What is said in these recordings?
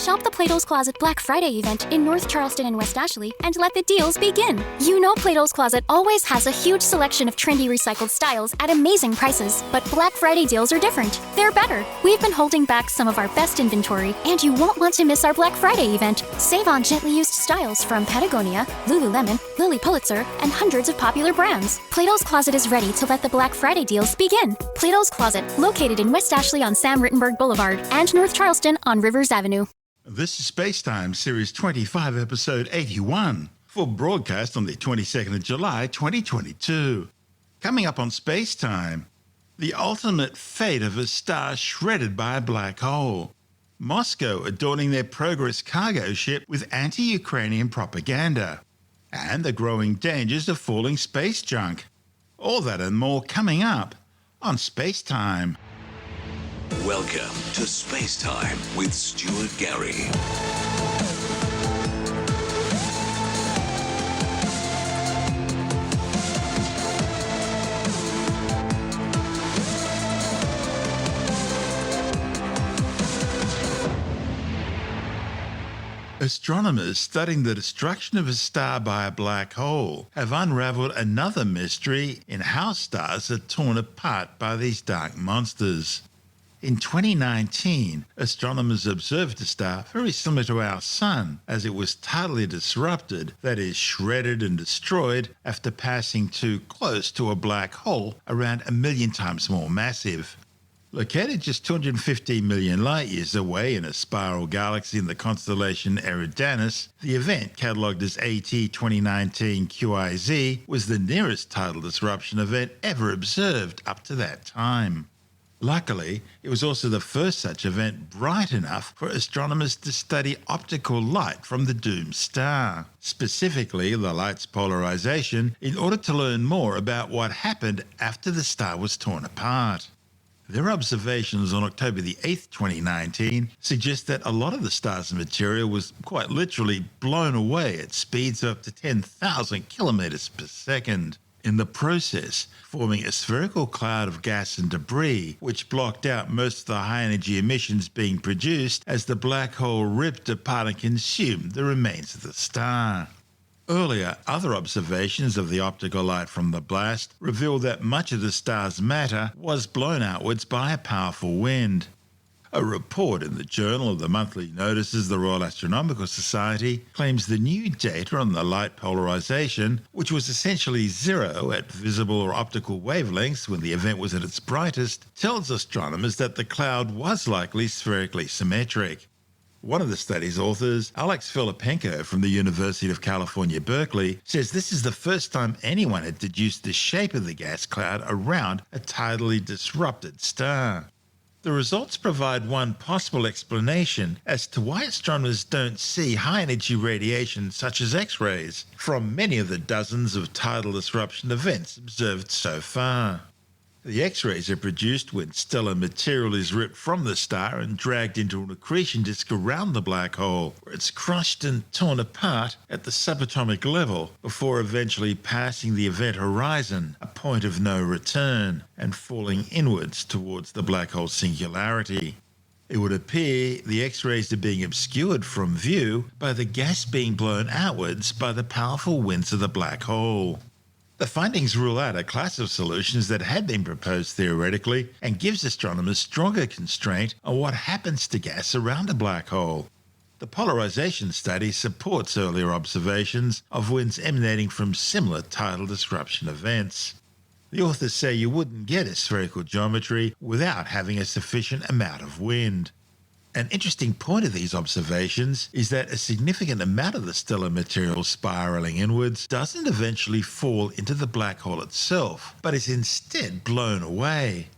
Shop the Plato's Closet Black Friday event in North Charleston and West Ashley and let the deals begin. You know Plato's Closet always has a huge selection of trendy recycled styles at amazing prices, but Black Friday deals are different. They're better. We've been holding back some of our best inventory, and you won't want to miss our Black Friday event. Save on gently used styles from Patagonia, Lululemon, Lilly Pulitzer, and hundreds of popular brands. Plato's Closet is ready to let the Black Friday deals begin. Plato's Closet, located in West Ashley on Sam Rittenberg Boulevard and North Charleston on Rivers Avenue. This is SpaceTime, Series 25, Episode 81, for broadcast on the 22nd of July, 2022. Coming up on SpaceTime, the ultimate fate of a star shredded by a black hole, Moscow adorning their Progress cargo ship with anti-Ukrainian propaganda, and the growing dangers of falling space junk. All that and more coming up on SpaceTime. Welcome to SpaceTime with Stuart Gary. Astronomers studying the destruction of a star by a black hole have unraveled another mystery in how stars are torn apart by these dark monsters. In 2019, astronomers observed a star very similar to our Sun as it was totally disrupted, that is, shredded and destroyed after passing too close to a black hole around 1 million times more massive. Located just 215 million light-years away in a spiral galaxy in the constellation Eridanus, the event, catalogued as AT 2019 QIZ, was the nearest tidal disruption event ever observed up to that time. Luckily, it was also the first such event bright enough for astronomers to study optical light from the doomed star, specifically the light's polarization, in order to learn more about what happened after the star was torn apart. Their observations on October the 8th, 2019, suggest that a lot of the star's material was quite literally blown away at speeds of up to 10,000 kilometers per second. In the process, forming a spherical cloud of gas and debris, which blocked out most of the high-energy emissions being produced as the black hole ripped apart and consumed the remains of the star. Earlier, other observations of the optical light from the blast revealed that much of the star's matter was blown outwards by a powerful wind. A report in the Journal of the Monthly Notices of the Royal Astronomical Society claims the new data on the light polarization, which was essentially zero at visible or optical wavelengths when the event was at its brightest, tells astronomers that the cloud was likely spherically symmetric. One of the study's authors, Alex Filipenko from the University of California, Berkeley, says this is the first time anyone had deduced the shape of the gas cloud around a tidally disrupted star. The results provide one possible explanation as to why astronomers don't see high-energy radiation such as X-rays from many of the dozens of tidal disruption events observed so far. The X-rays are produced when stellar material is ripped from the star and dragged into an accretion disk around the black hole, where it's crushed and torn apart at the subatomic level before eventually passing the event horizon, a point of no return, and falling inwards towards the black hole singularity. It would appear the X-rays are being obscured from view by the gas being blown outwards by the powerful winds of the black hole. The findings rule out a class of solutions that had been proposed theoretically and gives astronomers stronger constraint on what happens to gas around a black hole. The polarization study supports earlier observations of winds emanating from similar tidal disruption events. The authors say you wouldn't get a spherical geometry without having a sufficient amount of wind. An interesting point of these observations is that a significant amount of the stellar material spiraling inwards doesn't eventually fall into the black hole itself, but is instead blown away.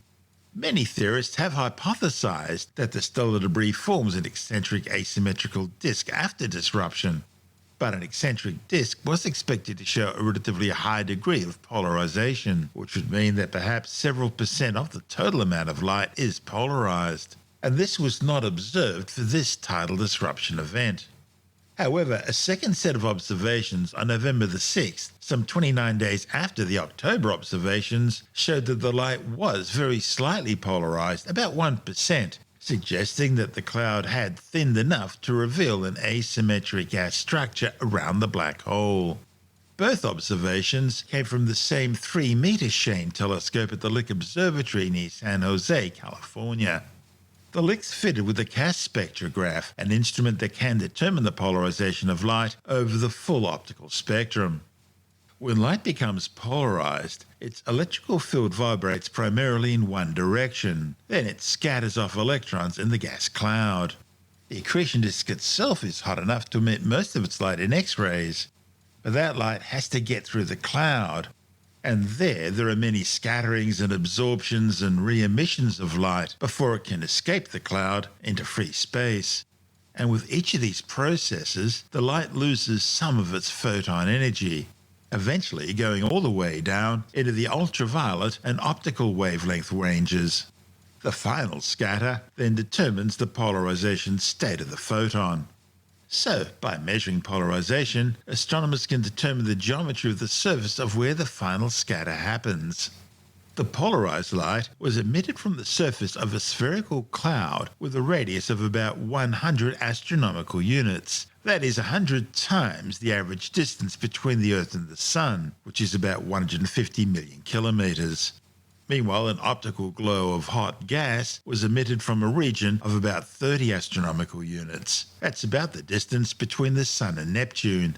Many theorists have hypothesized that the stellar debris forms an eccentric asymmetrical disk after disruption, but an eccentric disk was expected to show a relatively high degree of polarization, which would mean that perhaps several percent of the total amount of light is polarized. And this was not observed for this tidal disruption event. However, a second set of observations on November the 6th, some 29 days after the October observations, showed that the light was very slightly polarized, about 1%, suggesting that the cloud had thinned enough to reveal an asymmetric gas structure around the black hole. Both observations came from the same 3-meter Shane telescope at the Lick Observatory near San Jose, California. The Lick's fitted with a CAS spectrograph, an instrument that can determine the polarization of light over the full optical spectrum. When light becomes polarized, its electrical field vibrates primarily in one direction. Then it scatters off electrons in the gas cloud. The accretion disk itself is hot enough to emit most of its light in X-rays. But that light has to get through the cloud, and there are many scatterings and absorptions and re-emissions of light before it can escape the cloud into free space. And with each of these processes, the light loses some of its photon energy, eventually going all the way down into the ultraviolet and optical wavelength ranges. The final scatter then determines the polarization state of the photon. So, by measuring polarization, astronomers can determine the geometry of the surface of where the final scatter happens. The polarized light was emitted from the surface of a spherical cloud with a radius of about 100 astronomical units. That is 100 times the average distance between the Earth and the Sun, which is about 150 million kilometers. Meanwhile, an optical glow of hot gas was emitted from a region of about 30 astronomical units. That's about the distance between the Sun and Neptune.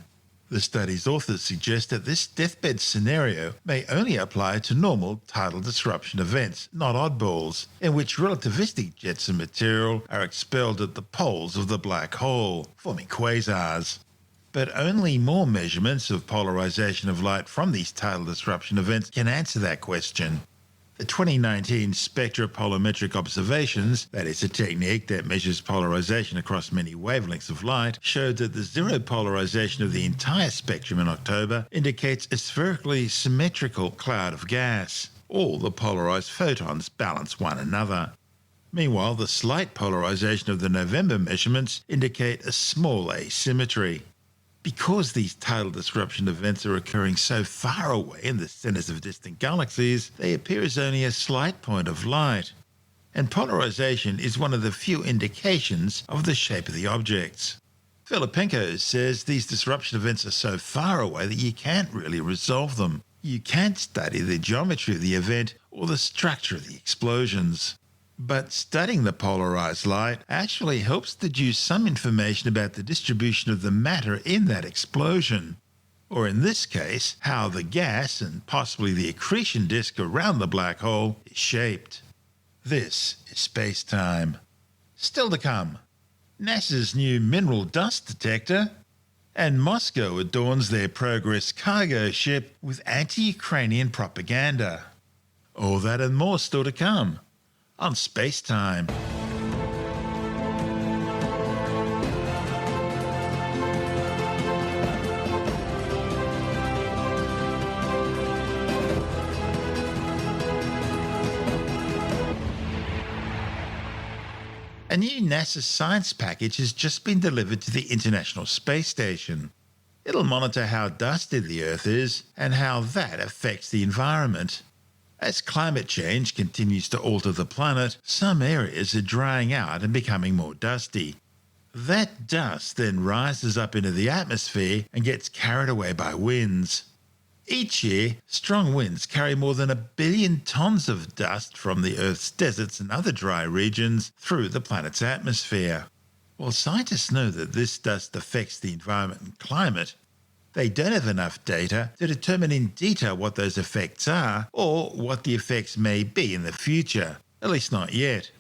The study's authors suggest that this deathbed scenario may only apply to normal tidal disruption events, not oddballs, in which relativistic jets of material are expelled at the poles of the black hole, forming quasars. But only more measurements of polarization of light from these tidal disruption events can answer that question. The 2019 spectropolarimetric observations, that is a technique that measures polarization across many wavelengths of light, showed that the zero polarization of the entire spectrum in October indicates a spherically symmetrical cloud of gas. All the polarized photons balance one another. Meanwhile, the slight polarization of the November measurements indicate a small asymmetry. Because these tidal disruption events are occurring so far away in the centers of distant galaxies, they appear as only a slight point of light. And polarization is one of the few indications of the shape of the objects. Filipenko says these disruption events are so far away that you can't really resolve them. You can't study the geometry of the event or the structure of the explosions. But studying the polarized light actually helps deduce some information about the distribution of the matter in that explosion, or in this case, how the gas and possibly the accretion disk around the black hole is shaped. This is SpaceTime. Still to come, NASA's new mineral dust detector, and Moscow adorns their Progress cargo ship with anti-Ukrainian propaganda. All that and more still to come on SpaceTime. A new NASA science package has just been delivered to the International Space Station. It'll monitor how dusty the Earth is and how that affects the environment. As climate change continues to alter the planet, some areas are drying out and becoming more dusty. That dust then rises up into the atmosphere and gets carried away by winds. Each year, strong winds carry more than 1 billion tons of dust from the Earth's deserts and other dry regions through the planet's atmosphere. While scientists know that this dust affects the environment and climate, they don't have enough data to determine in detail what those effects are or what the effects may be in the future, at least not yet.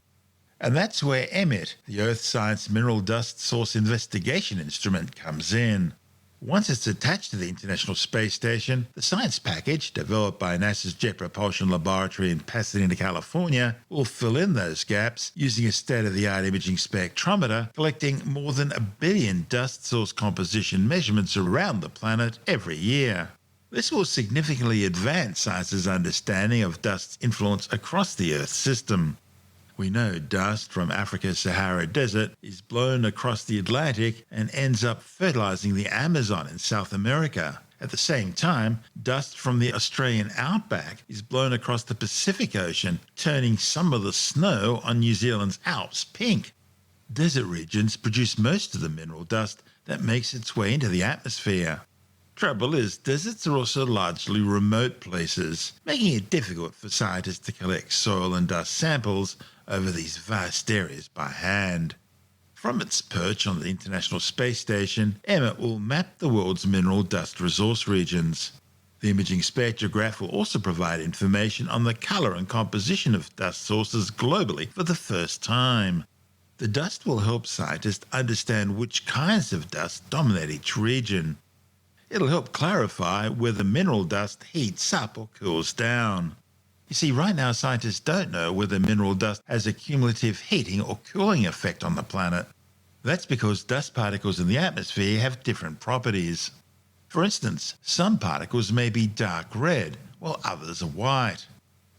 And that's where EMIT, the Earth Science Mineral Dust Source Investigation Instrument, comes in. Once it's attached to the International Space Station, the science package, developed by NASA's Jet Propulsion Laboratory in Pasadena, California, will fill in those gaps using a state-of-the-art imaging spectrometer, collecting more than 1 billion dust source composition measurements around the planet every year. This will significantly advance science's understanding of dust's influence across the Earth system. We know dust from Africa's Sahara Desert is blown across the Atlantic and ends up fertilizing the Amazon in South America, At the same time, dust from the Australian outback is blown across the Pacific Ocean, turning some of the snow on New Zealand's Alps pink. Desert regions produce most of the mineral dust that makes its way into the atmosphere. Trouble is, deserts are also largely remote places, making it difficult for scientists to collect soil and dust samples over these vast areas by hand. From its perch on the International Space Station, EMMET will map the world's mineral dust resource regions. The imaging spectrograph will also provide information on the colour and composition of dust sources globally for the first time. The dust will help scientists understand which kinds of dust dominate each region. It'll help clarify whether mineral dust heats up or cools down. You see, right now scientists don't know whether mineral dust has a cumulative heating or cooling effect on the planet. That's because dust particles in the atmosphere have different properties. For instance, some particles may be dark red, while others are white.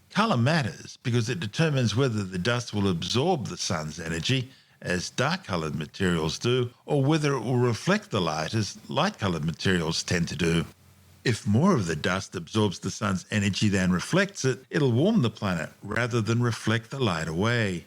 Colour matters because it determines whether the dust will absorb the sun's energy, as dark-coloured materials do, or whether it will reflect the light as light-coloured materials tend to do. If more of the dust absorbs the sun's energy than reflects it, it'll warm the planet rather than reflect the light away.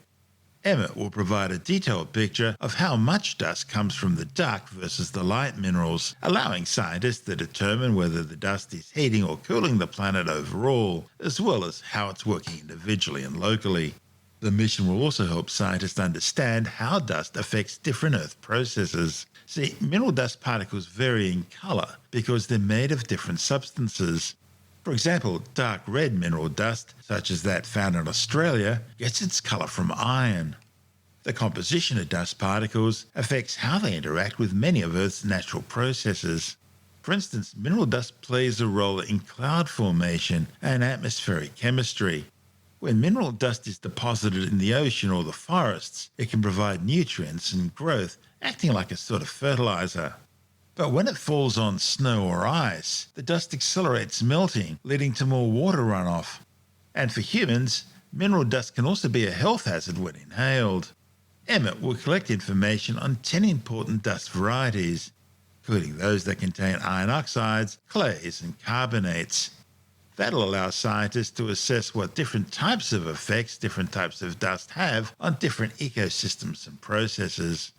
EMMET will provide a detailed picture of how much dust comes from the dark versus the light minerals, allowing scientists to determine whether the dust is heating or cooling the planet overall, as well as how it's working individually and locally. The mission will also help scientists understand how dust affects different Earth processes. See, mineral dust particles vary in colour because they're made of different substances. For example, dark red mineral dust, such as that found in Australia, gets its colour from iron. The composition of dust particles affects how they interact with many of Earth's natural processes. For instance, mineral dust plays a role in cloud formation and atmospheric chemistry. When mineral dust is deposited in the ocean or the forests, it can provide nutrients and growth, acting like a sort of fertilizer. But when it falls on snow or ice, the dust accelerates melting, leading to more water runoff. And for humans, mineral dust can also be a health hazard when inhaled. EMMET will collect information on 10 important dust varieties, including those that contain iron oxides, clays, and carbonates. That'll allow scientists to assess what different types of effects different types of dust have on different ecosystems and processes.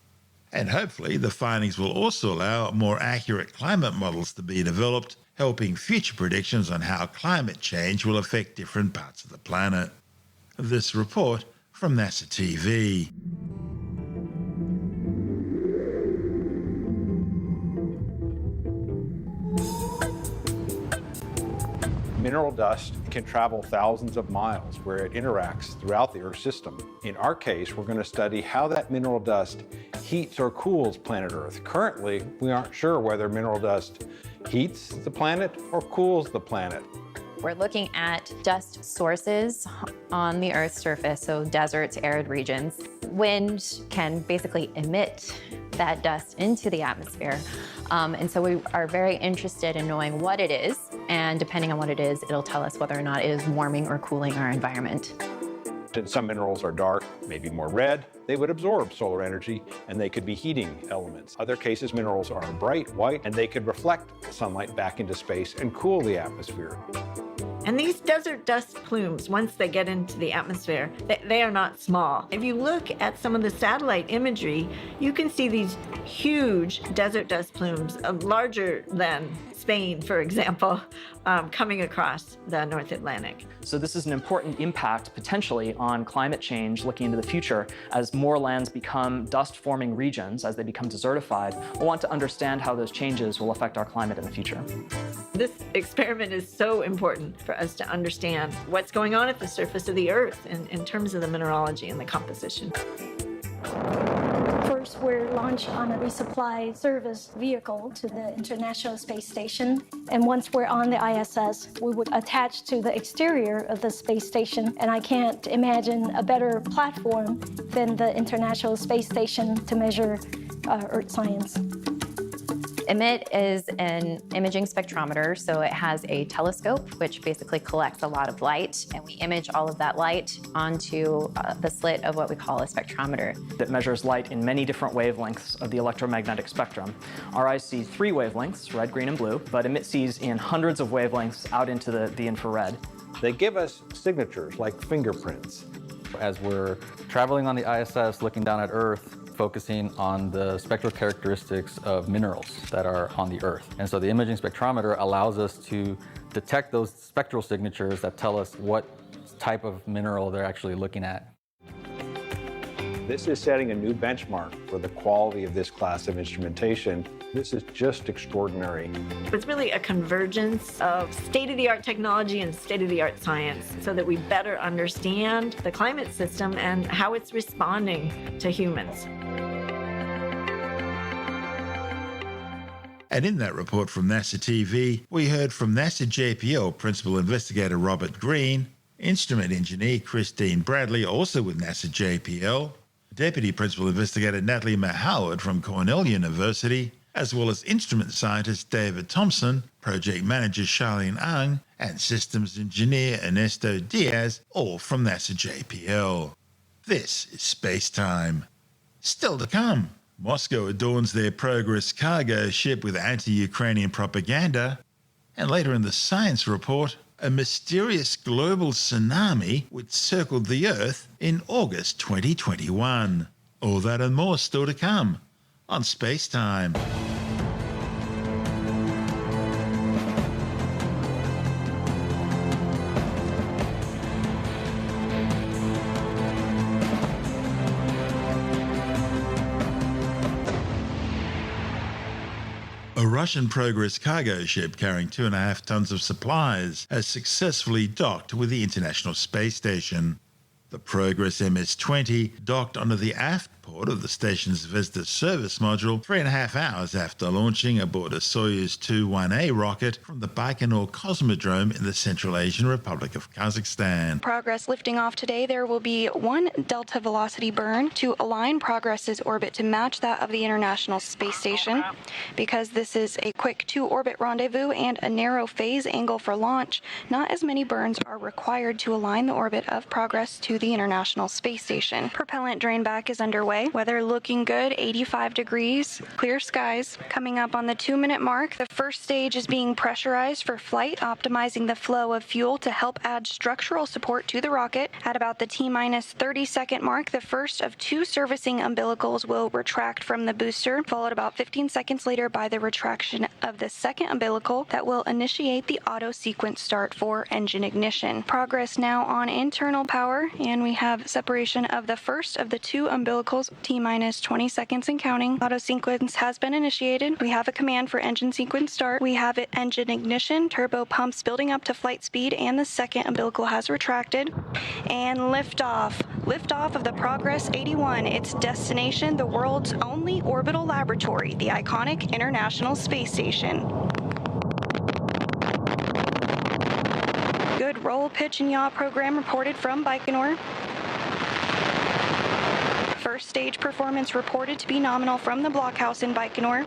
And hopefully the findings will also allow more accurate climate models to be developed, helping future predictions on how climate change will affect different parts of the planet. This report from NASA TV. Mineral dust can travel thousands of miles where it interacts throughout the Earth system. In our case, we're going to study how that mineral dust heats or cools planet Earth. Currently, we aren't sure whether mineral dust heats the planet or cools the planet. We're looking at dust sources on the Earth's surface, so deserts, arid regions. Wind can basically emit that dust into the atmosphere. And so we are very interested in knowing what it is, and depending on what it is, it'll tell us whether or not it is warming or cooling our environment. And some minerals are dark, maybe more red. They would absorb solar energy, and they could be heating elements. Other cases, minerals are bright white, and they could reflect sunlight back into space and cool the atmosphere. And these desert dust plumes, once they get into the atmosphere, they are not small. If you look at some of the satellite imagery, you can see these huge desert dust plumes, larger than Spain, for example, coming across the North Atlantic. So this is an important impact potentially on climate change looking into the future. As more lands become dust-forming regions, as they become desertified, we'll want to understand how those changes will affect our climate in the future. This experiment is so important for us to understand what's going on at the surface of the Earth in terms of the mineralogy and the composition. First, we're launched on a resupply service vehicle to the International Space Station. And once we're on the ISS, we would attach to the exterior of the space station. And I can't imagine a better platform than the International Space Station to measure Earth science. EMIT is an imaging spectrometer, so it has a telescope, which basically collects a lot of light, and we image all of that light onto the slit of what we call a spectrometer. It measures light in many different wavelengths of the electromagnetic spectrum. Our eyes see 3 wavelengths, red, green, and blue, but EMIT sees in hundreds of wavelengths out into the infrared. They give us signatures like fingerprints. As we're traveling on the ISS, looking down at Earth, focusing on the spectral characteristics of minerals that are on the Earth. And so the imaging spectrometer allows us to detect those spectral signatures that tell us what type of mineral they're actually looking at. This is setting a new benchmark for the quality of this class of instrumentation. This is just extraordinary. It's really a convergence of state-of-the-art technology and state-of-the-art science so that we better understand the climate system and how it's responding to humans. And in that report from NASA TV, we heard from NASA JPL Principal Investigator Robert Green, Instrument Engineer Christine Bradley, also with NASA JPL, Deputy Principal Investigator Natalie Mahoward from Cornell University, as well as Instrument Scientist David Thompson, Project Manager Charlene Ang, and Systems Engineer Ernesto Diaz, all from NASA JPL. This is SpaceTime. Still to come, Moscow adorns their Progress cargo ship with anti-Ukrainian propaganda, and later in the science report, a mysterious global tsunami which circled the Earth in August 2021. All that and more still to come on SpaceTime. A Russian Progress cargo ship carrying 2.5 tons of supplies has successfully docked with the International Space Station. The Progress MS-20 docked onto the aft port of the station's Visitor Service Module 3.5 hours after launching aboard a Soyuz 2-1A rocket from the Baikonur Cosmodrome in the Central Asian Republic of Kazakhstan. Progress lifting off today, there will be one delta velocity burn to align Progress's orbit to match that of the International Space Station. Because this is a quick 2-orbit rendezvous and a narrow phase angle for launch, not as many burns are required to align the orbit of Progress to the International Space Station. Propellant drain back is underway. Weather looking good, 85 degrees, clear skies. Coming up on the 2-minute mark, the first stage is being pressurized for flight, optimizing the flow of fuel to help add structural support to the rocket. At about the T-minus 30-second mark, the first of 2 servicing umbilicals will retract from the booster, followed about 15 seconds later by the retraction of the second umbilical that will initiate the auto sequence start for engine ignition. Progress now on internal power, and we have separation of the first of the 2 umbilicals, T-minus 20 seconds and counting. Auto sequence has been initiated. We have a command for engine sequence start. We have it engine ignition, turbo pumps building up to flight speed, and the second umbilical has retracted. And liftoff. Liftoff of the Progress 81. Its destination, the world's only orbital laboratory, the iconic International Space Station. Good roll, pitch, and yaw program reported from Baikonur. First stage performance reported to be nominal from the blockhouse in Baikonur.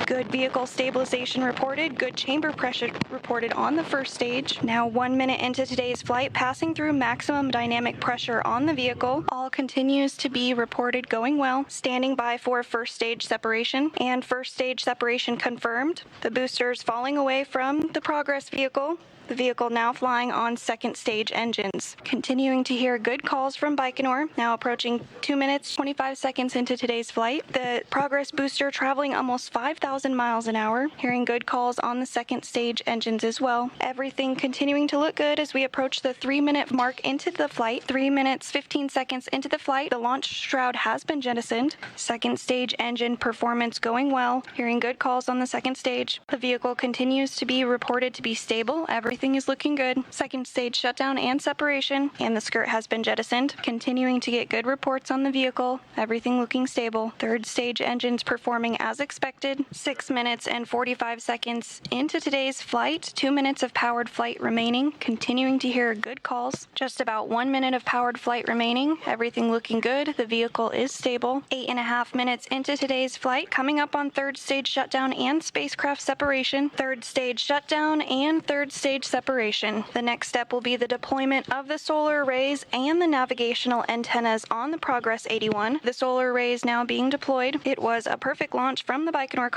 Good vehicle stabilization reported. Good chamber pressure reported on the first stage. Now 1 minute into today's flight, passing through maximum dynamic pressure on the vehicle. All continues to be reported going well. Standing by for first stage separation. And first stage separation confirmed. The boosters falling away from the Progress vehicle. The vehicle now flying on second stage engines. Continuing to hear good calls from Baikonur, now approaching 2 minutes, 25 seconds into today's flight. The Progress booster traveling almost 5,000 miles an hour, hearing good calls on the second stage engines as well. Everything continuing to look good as we approach the 3-minute mark into the flight. 3 minutes, 15 seconds into the flight, the launch shroud has been jettisoned. Second stage engine performance going well, hearing good calls on the second stage. The vehicle continues to be reported to be stable. Everything everything is looking good. Second stage shutdown and separation, and the skirt has been jettisoned. Continuing to get good reports on the vehicle. Everything looking stable. Third stage engines performing as expected. 6 minutes and 45 seconds into today's flight. 2 minutes of powered flight remaining. Continuing to hear good calls. Just about 1 minute of powered flight remaining. Everything looking good. The vehicle is stable. 8.5 minutes into today's flight. Coming up on third stage shutdown and spacecraft separation. Third stage shutdown and third stage separation. The next step will be the deployment of the solar arrays and the navigational antennas on the Progress 81. The solar arrays now being deployed. It was a perfect launch from the Baikonur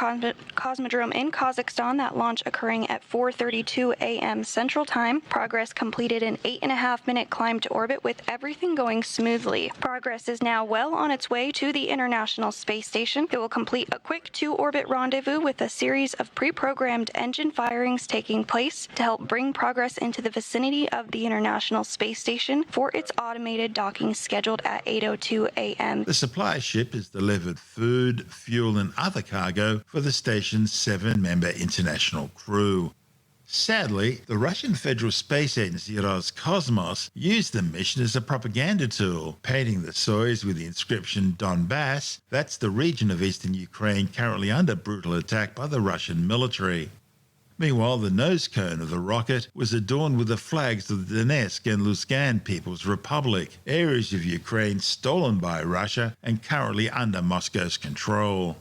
Cosmodrome in Kazakhstan, that launch occurring at 4:32 a.m. Central Time. Progress completed an 8.5 minute climb to orbit with everything going smoothly. Progress is now well on its way to the International Space Station. It will complete a quick 2-orbit rendezvous with a series of pre-programmed engine firings taking place to help bring Progress into the vicinity of the International Space Station for its automated docking scheduled at 8:02 a.m. The supply ship has delivered food, fuel, and other cargo for the station's 7-member international crew. Sadly, the Russian Federal Space Agency Roscosmos used the mission as a propaganda tool, painting the Soyuz with the inscription Donbass, that's the region of eastern Ukraine currently under brutal attack by the Russian military. Meanwhile, the nose cone of the rocket was adorned with the flags of the Donetsk and Lugansk People's Republic, areas of Ukraine stolen by Russia and currently under Moscow's control.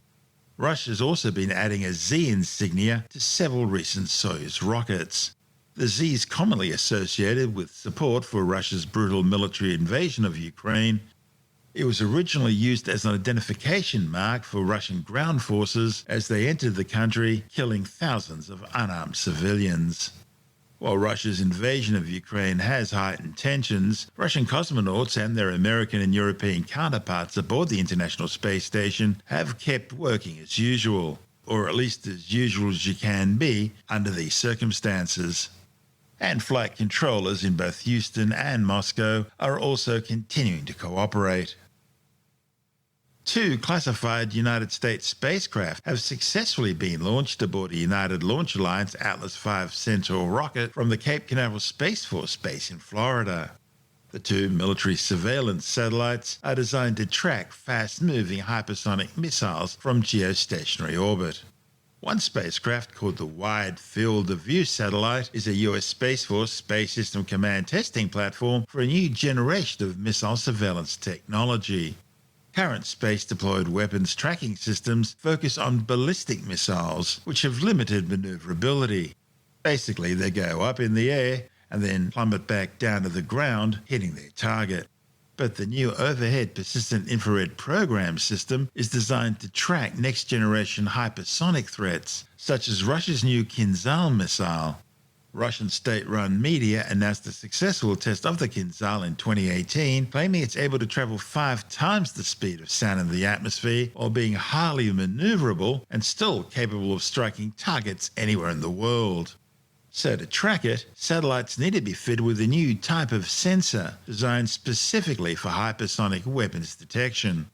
Russia's also been adding a Z insignia to several recent Soyuz rockets. The Z is commonly associated with support for Russia's brutal military invasion of Ukraine. It was originally used as an identification mark for Russian ground forces as they entered the country, killing thousands of unarmed civilians. While Russia's invasion of Ukraine has heightened tensions, Russian cosmonauts and their American and European counterparts aboard the International Space Station have kept working as usual, or at least as usual as you can be under these circumstances. And flight controllers in both Houston and Moscow are also continuing to cooperate. 2 classified United States spacecraft have successfully been launched aboard a United Launch Alliance Atlas V Centaur rocket from the Cape Canaveral Space Force base in Florida. The 2 military surveillance satellites are designed to track fast-moving hypersonic missiles from geostationary orbit. One spacecraft, called the Wide Field of View Satellite, is a U.S. Space Force Space System Command testing platform for a new generation of missile surveillance technology. Current space-deployed weapons tracking systems focus on ballistic missiles, which have limited maneuverability. Basically, they go up in the air and then plummet back down to the ground, hitting their target. But the new Overhead Persistent Infrared Program system is designed to track next-generation hypersonic threats, such as Russia's new Kinzhal missile. Russian state-run media announced a successful test of the Kinzhal in 2018, claiming it's able to travel 5 times the speed of sound in the atmosphere while being highly maneuverable and still capable of striking targets anywhere in the world. So to track it, satellites need to be fitted with a new type of sensor designed specifically for hypersonic weapons detection.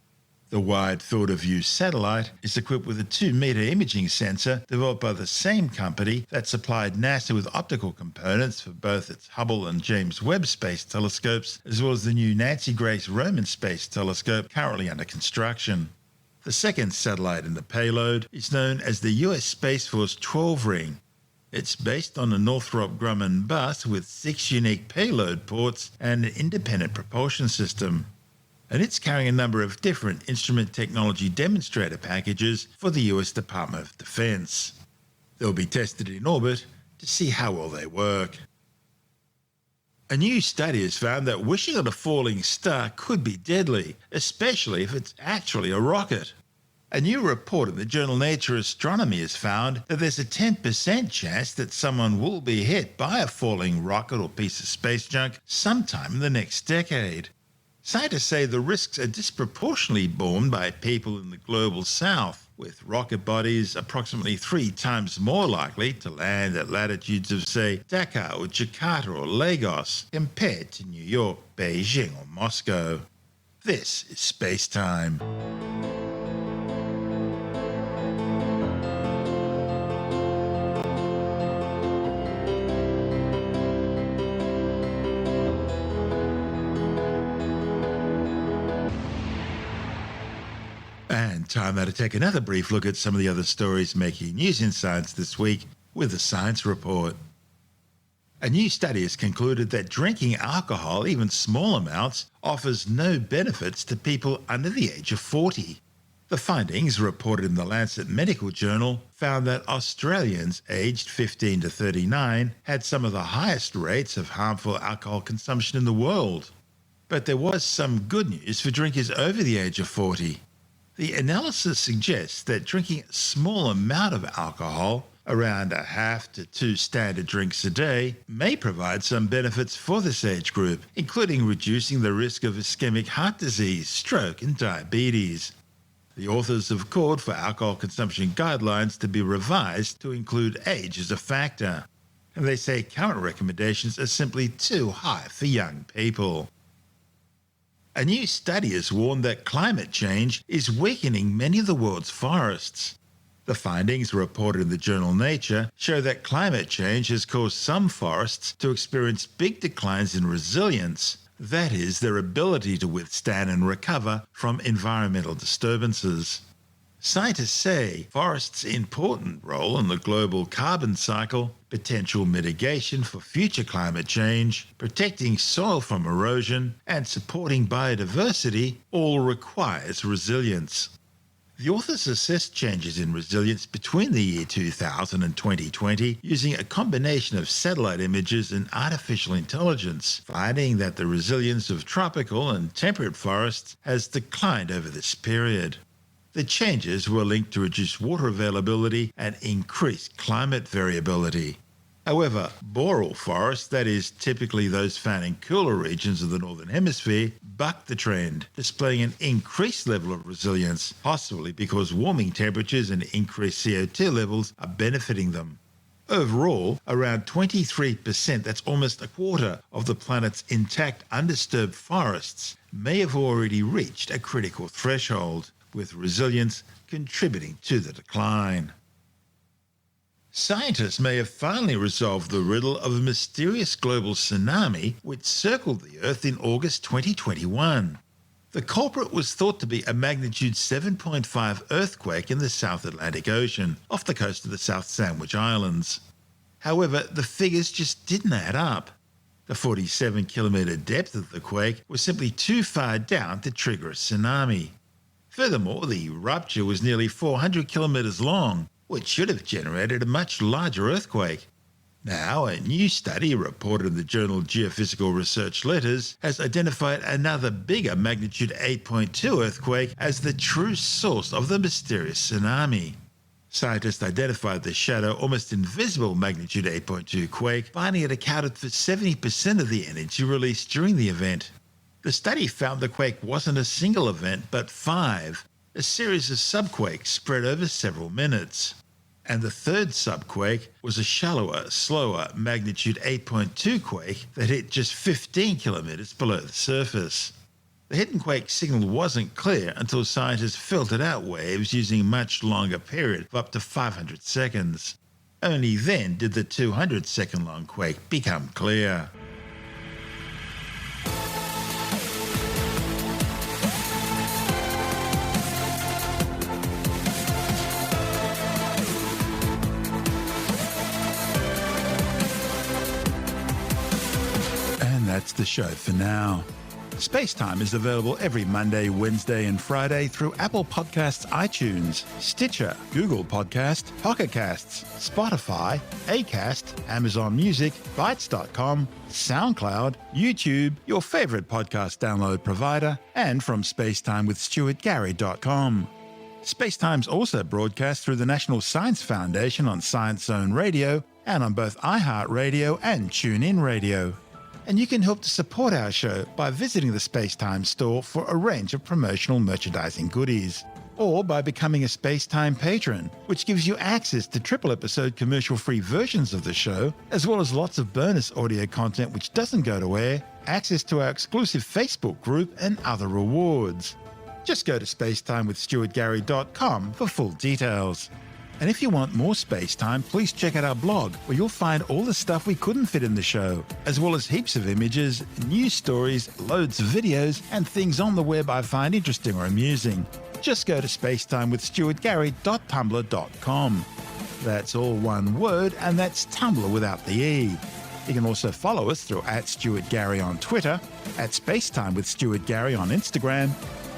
The Wide Field of View satellite is equipped with a 2-meter imaging sensor developed by the same company that supplied NASA with optical components for both its Hubble and James Webb Space Telescopes, as well as the new Nancy Grace Roman Space Telescope currently under construction. The second satellite in the payload is known as the U.S. Space Force 12 Ring. It's based on a Northrop Grumman bus with 6 unique payload ports and an independent propulsion system. And it's carrying a number of different instrument technology demonstrator packages for the US Department of Defense. They'll be tested in orbit to see how well they work. A new study has found that wishing on a falling star could be deadly, especially if it's actually a rocket. A new report in the journal Nature Astronomy has found that there's a 10% chance that someone will be hit by a falling rocket or piece of space junk sometime in the next decade. Scientists say the risks are disproportionately borne by people in the global south, with rocket bodies approximately 3 times more likely to land at latitudes of, say, Dakar or Jakarta or Lagos, compared to New York, Beijing or Moscow. This is SpaceTime. And time now to take another brief look at some of the other stories making news in science this week with the Science Report. A new study has concluded that drinking alcohol, even small amounts, offers no benefits to people under the age of 40. The findings, reported in the Lancet Medical Journal, found that Australians aged 15 to 39 had some of the highest rates of harmful alcohol consumption in the world. But there was some good news for drinkers over the age of 40. The analysis suggests that drinking a small amount of alcohol, around a half to 2 standard drinks a day, may provide some benefits for this age group, including reducing the risk of ischemic heart disease, stroke and diabetes. The authors have called for alcohol consumption guidelines to be revised to include age as a factor, and they say current recommendations are simply too high for young people. A new study has warned that climate change is weakening many of the world's forests. The findings, reported in the journal Nature, show that climate change has caused some forests to experience big declines in resilience, that is, their ability to withstand and recover from environmental disturbances. Scientists say forests' important role in the global carbon cycle, potential mitigation for future climate change, protecting soil from erosion, and supporting biodiversity all requires resilience. The authors assessed changes in resilience between the year 2000 and 2020 using a combination of satellite images and artificial intelligence, finding that the resilience of tropical and temperate forests has declined over this period. The changes were linked to reduced water availability and increased climate variability. However, boreal forests, that is, typically those found in cooler regions of the Northern Hemisphere, bucked the trend, displaying an increased level of resilience, possibly because warming temperatures and increased CO2 levels are benefiting them. Overall, around 23%, that's almost a quarter, of the planet's intact undisturbed forests may have already reached a critical threshold, with resilience contributing to the decline. Scientists may have finally resolved the riddle of a mysterious global tsunami which circled the Earth in August 2021. The culprit was thought to be a magnitude 7.5 earthquake in the South Atlantic Ocean, off the coast of the South Sandwich Islands. However, the figures just didn't add up. The 47-kilometre depth of the quake was simply too far down to trigger a tsunami. Furthermore, the rupture was nearly 400 kilometres long, which should have generated a much larger earthquake. Now, a new study reported in the journal Geophysical Research Letters has identified another bigger magnitude 8.2 earthquake as the true source of the mysterious tsunami. Scientists identified the shadow, almost invisible magnitude 8.2 quake, finding it accounted for 70% of the energy released during the event. The study found the quake wasn't a single event, but 5, a series of subquakes spread over several minutes. And the third subquake was a shallower, slower magnitude 8.2 quake that hit just 15 kilometres below the surface. The hidden quake signal wasn't clear until scientists filtered out waves using a much longer period of up to 500 seconds. Only then did the 200-second-long quake become clear. That's the show for now. SpaceTime is available every Monday, Wednesday and Friday through Apple Podcasts, iTunes, Stitcher, Google Podcast, Pocket Casts, Spotify, Acast, Amazon Music, Bytes.com, SoundCloud, YouTube, your favorite podcast download provider, and from spacetimewithstuartgary.com. SpaceTime's also broadcast through the National Science Foundation on Science Zone Radio and on both iHeartRadio and TuneIn Radio. And you can help to support our show by visiting the SpaceTime store for a range of promotional merchandising goodies, or by becoming a SpaceTime patron, which gives you access to triple-episode commercial-free versions of the show, as well as lots of bonus audio content which doesn't go to air, access to our exclusive Facebook group, and other rewards. Just go to spacetimewithstuartgary.com for full details. And if you want more SpaceTime, please check out our blog, where you'll find all the stuff we couldn't fit in the show, as well as heaps of images, news stories, loads of videos, and things on the web I find interesting or amusing. just go to spacetimewithstuartgary.tumblr.com. That's all one word, and that's Tumblr without the E. You can also follow us through @StuartGary on Twitter, @SpaceTimeWithStuartGary on Instagram,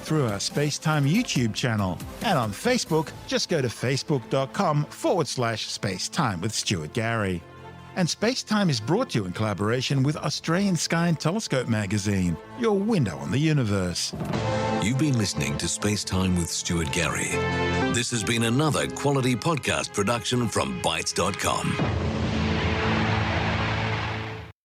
through our SpaceTime YouTube channel, and on Facebook, just go to facebook.com/SpaceTimeWithStuartGary. And SpaceTime is brought to you in collaboration with Australian Sky and Telescope magazine, your window on the universe. You've been listening to SpaceTime with Stuart Gary. This has been another quality podcast production from Bytes.com.